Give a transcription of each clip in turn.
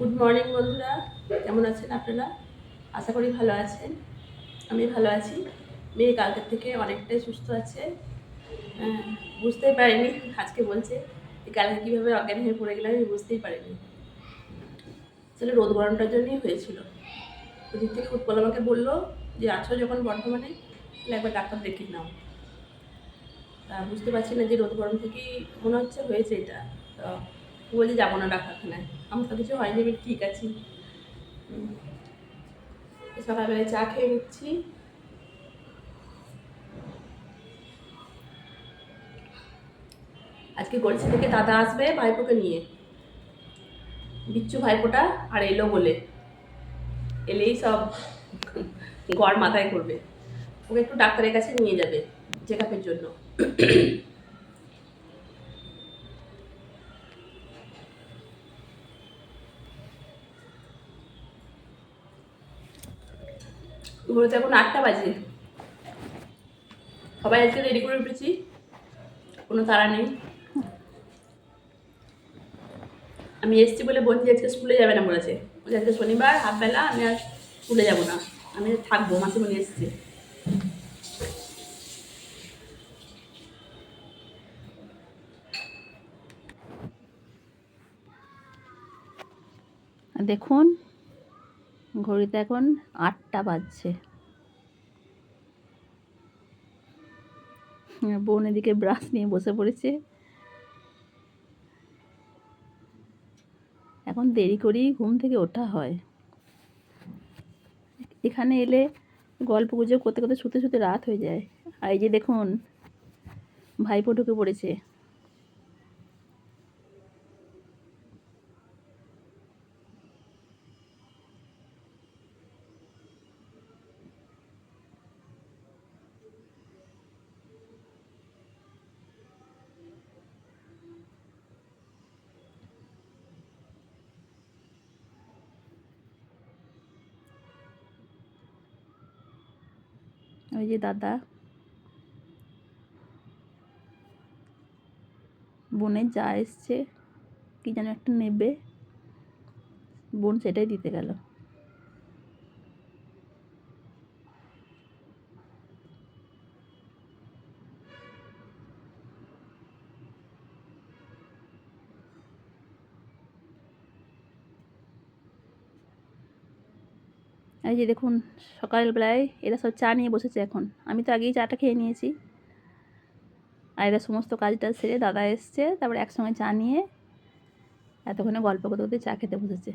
Good morning বন্ধুরা, কেমন আছেন আপনারা? আশা করি ভালো আছেন। আমি ভালো আছি। মেয়ে কালকের থেকে অনেকটাই সুস্থ আছে। হ্যাঁ, বুঝতেই পারিনি, আজকে বলছে যে কালকে কীভাবে অজ্ঞান হয়ে পড়ে গেলাম আমি বুঝতেই পারিনি। আসলে রোদ গরমটার জন্যই হয়েছিল। ওদিক থেকে উৎপল আমাকে বললো যে আছো যখন বর্ধমানে, তাহলে একবার ডাক্তার দেখিয়ে নাও। তা বুঝতে পারছি না যে রোদ গরম থেকেই মনে হচ্ছে হয়েছে এটা। তো বলছি যাবো না ডাক্তারখানায়, আমার তো কিছু হয়নি, আমি ঠিক আছি। সকালবেলায় চা খেয়ে নিচ্ছি। আজকে গলসি থেকে দাদা আসবে ভাইপোকে নিয়ে, বিচ্ছু ভাইপোটা, আর এলো বলে, এলেই সব গড় মাথায় করবে। ওকে একটু ডাক্তারের কাছে নিয়ে যাবে চেক আপের জন্য। ঘুরে তো এখন 8টা বাজে, সবাই আজকে রেডি করে উঠেছি, কোনো তাড়া নেই। আমি এসছি বলে বন্ধু আজকে স্কুলে যাবে না বলেছে, আজকে শনিবার হাফবেলা, আমি আর স্কুলে যাবো না, আমি থাকবো, মাসিমণি এসছে। দেখুন ঘড়িতে এখন 8টা বাজছে। বোন এদিকে ব্রাশ নিয়ে বসে পড়েছে। এখন দেরি করেই ঘুম থেকে ওঠা হয়। এখানে এলে গল্প গুজব করতে করতে শুতে শুতে রাত হয়ে যায়। আর এই যে দেখুন ভাইপো ঢুকে পড়েছে। ওই যে দাদা, বোনের যা এসছে, কি যেন একটা নেবে, বোন সেটাই দিতে গেল। এই যে দেখুন সকালবেলায় এরা সব চা নিয়ে বসেছে এখন। আমি তো আগেই চাটা খেয়ে নিয়েছি। আর এরা সমস্ত কাজটা সেরে দাদা এসছে, তারপর একসঙ্গে চা নিয়ে এতক্ষণে গল্প করতে করতে চা খেতে বসেছে।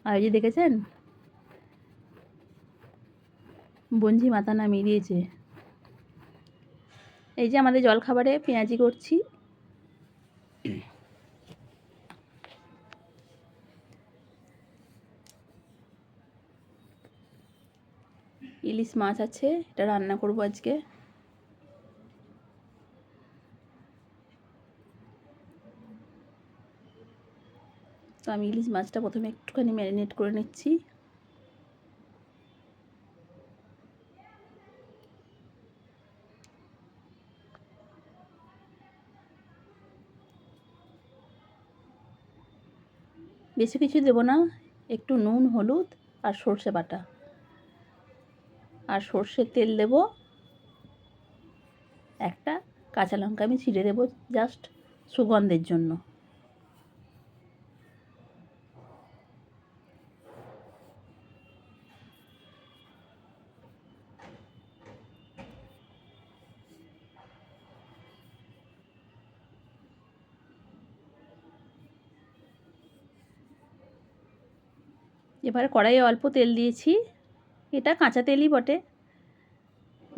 আর এই যে দেখেছেন বঞ্জি মাথা নামিয়ে দিয়েছে। এই যে আমাদের জলখাবারে পেঁয়াজি করছি। ইলিশ মাছ আছে, এটা রান্না করব আজকে। তো আমি ইলিশ মাছটা প্রথমে একটুখানি ম্যারিনেট করে নিচ্ছি। বেশি কিছু দেবো না, একটু নুন, হলুদ আর সর্ষে বাটা, আর সর্ষের তেল দেব, একটা কাঁচা লঙ্কা আমি ছিঁড়ে দেবো জাস্ট সুগন্ধের জন্য। এবারে কড়াইয়ে অল্প তেল দিয়েছি, এটা কাঁচা তেলই বটে,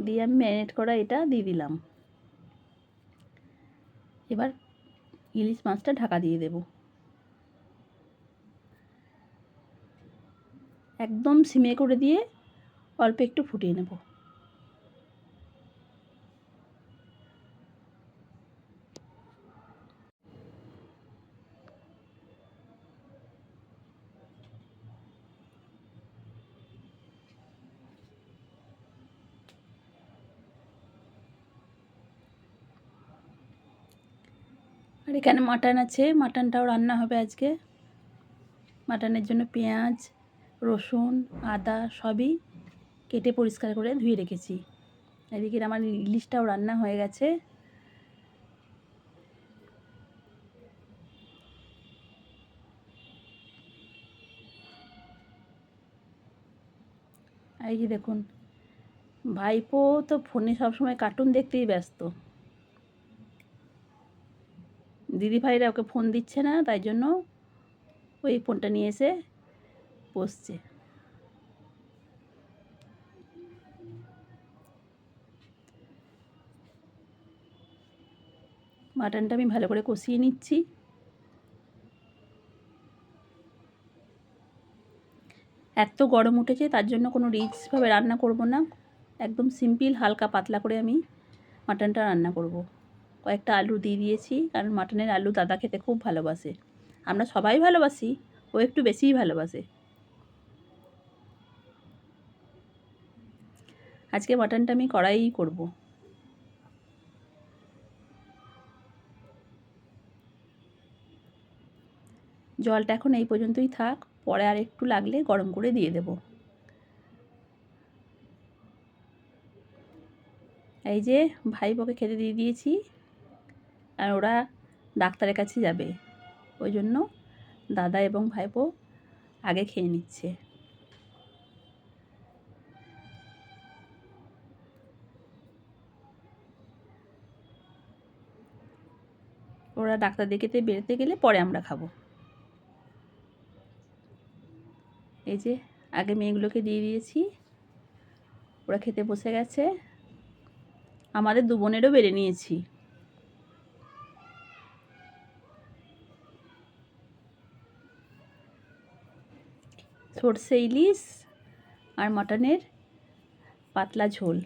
দিয়ে আমি ম্যারিনেট করা এটা দিয়ে দিলাম। এবার ইলিশ মাছটা ঢাকা দিয়ে দেব, একদম সিমে করে দিয়ে অল্প একটু ফুটিয়ে নেব। আর এখানে মাটন আছে, মাটনটাও রান্না হবে আজকে। মাটনের জন্য পেঁয়াজ, রসুন, আদা সবই কেটে পরিষ্কার করে ধুয়ে রেখেছি। এদিকে আমার ইলিশটাও রান্না হয়ে গেছে। এই যে দেখুন, ভাইপো তো ফোনে সবসময় কার্টুন দেখতেই ব্যস্ত। দিদিভাইরা ওকে ফোন দিচ্ছে না, তাই জন্য ওই ফোনটা নিয়ে এসে বসছে। মাটনটা আমি ভালো করে কষিয়ে নিচ্ছি। এত গরম উঠেছে, তার জন্য কোনো রিচভাবে রান্না করব না, একদম সিম্পল হালকা পাতলা করে আমি মাটনটা রান্না করব। কয়েকটা আলু দিয়ে দিয়েছি, কারণ মাটনের আলু দাদা খেতে খুব ভালোবাসে। আমরা সবাই ভালোবাসি, ও একটু বেশিই ভালোবাসে। আজকে মাটনটা আমি কড়াইই করব। জলটা এখন এই পর্যন্তই থাক, পরে আর একটু লাগলে গরম করে দিয়ে দেব। এই যে ভাইপোকে খেতে দিয়ে দিয়েছি, আর ওরা ডাক্তারের কাছে যাবে, ওই জন্য দাদা এবং ভাইপো আগে খেয়ে নিচ্ছে। ওরা ডাক্তার দেখাতে বেরোতে গেলে পরে আমরা খাবো। এই যে আগে মেয়েগুলোকে দিয়ে দিয়েছি, ওরা খেতে বসে গেছে। আমাদের দু বোনেরও বেড়ে নিয়েছি। সর্ষে ইলিশ আর মাটনের পাতলা ঝোল।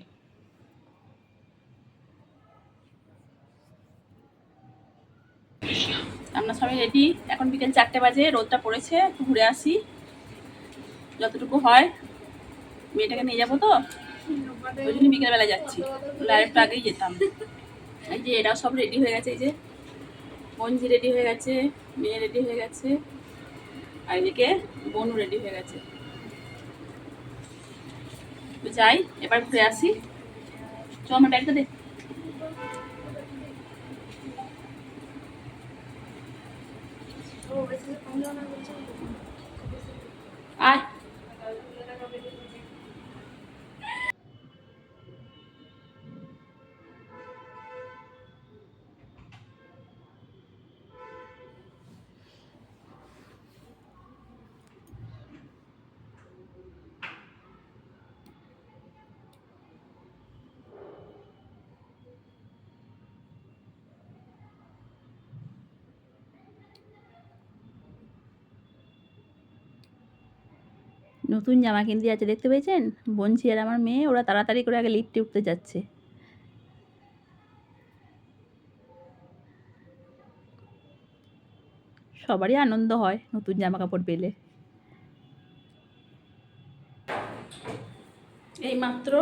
আমরা সবাই রেডি, এখন বিকেল 4টে বাজে, রোদটা পড়েছে, একটু ঘুরে আসি যতটুকু হয়। মেয়েটাকে নিয়ে যাবো তো, ওই জন্য বিকেলবেলা যাচ্ছি, আর একটু আগেই যেতাম। এই যে এরাও সব রেডি হয়ে গেছে, এই যে মঞ্জি রেডি হয়ে গেছে, মেয়ে রেডি হয়ে গেছে, আর এদিকে বোনও রেডি হয়ে গেছে। তো যাই, এবার ঘুরে আসি। চ আমার ব্যাগটা দে। আয়। নতুন জামা কিনতে যাচ্ছে, দেখতে পেয়েছেন? বঞ্চি আর আমার মেয়ে, ওরা তাড়াতাড়ি করে আগে লিফটে উঠতে যাচ্ছে। সবারই আনন্দ হয় নতুন জামা কাপড় পেলে। এই মাত্র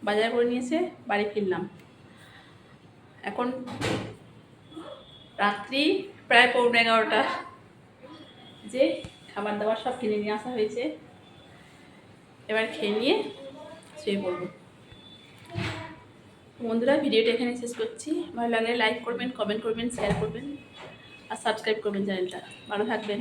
বাজার করে নিয়ে এসে বাড়ি ফিরলাম। এখন রাত্রি প্রায় 11:15। যে খাবার দাবার সব কিনে নিয়ে আসা হয়েছে, এবার খেয়ে নিয়ে শুয়ে পড়বো। বন্ধুরা, ভিডিওটা এখানে শেষ করছি। ভালো লাগলে লাইক করবেন, কমেন্ট করবেন, শেয়ার করবেন আর সাবস্ক্রাইব করবেন চ্যানেলটা। ভালো থাকবেন।